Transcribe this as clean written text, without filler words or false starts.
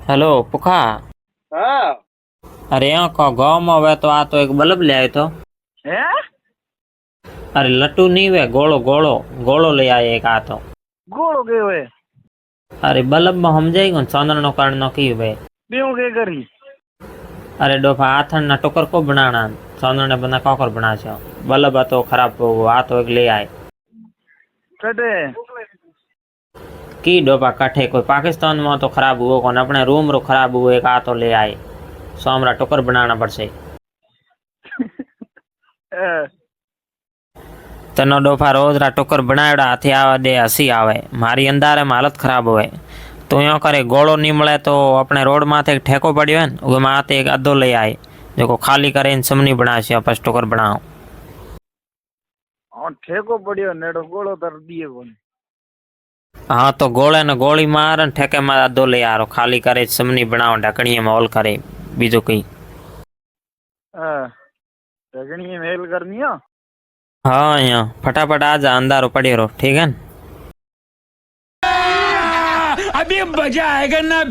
Hello पुखा। हाँ। अरे यहाँ का गाँव में हुए तो आ तो एक बल्ब ले आए तो। है अरे लट्टू नहीं हुए, गोलो गोलो गोलो ले आए एक आ तो। गोड़ो के हुए अरे बल्ब में हम जाएगा चंद्र नो कारण नो की हुए। बीऊ के करी अरे डोफा आथन ना टोकर को बनाना, चंद्र ने बना कॉकर बना छो। बल्ब तो खराब हो आ तो एक ले आए। कटे की डोफा काठे कोई पाकिस्तान में तो खराब हुआ कौन अपने रूम रो खराब हुआ एक आ तो ले आए। सो हमरा टोकर बनाना पड़से। तनो डोफा रोज रा टोकर बनावड़ा हाथी आवा दे हसी आवे मारी अंधारे में हालत खराब होए। तो यो करे गोड़ो नहीं मिले तो अपने रोड माथे एक ठेको पड़ियो है उगे माथे एक अद्धो ले आए जो खाली करे इन समनी बना से आपस टोकर बनाओ। और ठेको पड़ियो नेड़ो गोड़ो तर दिए कोनी हाँ तो गोले ने गोली मार न ठेके में अद्धो ले आरो खाली करे समनी बनाओ ढकणी में होल करे बीजो कई। ढगनी मेल करनी है। हाँ यहाँ फटाफट आ जा अंधारो पड़े रहो ठीक है न? अभी मजा आएगा ना।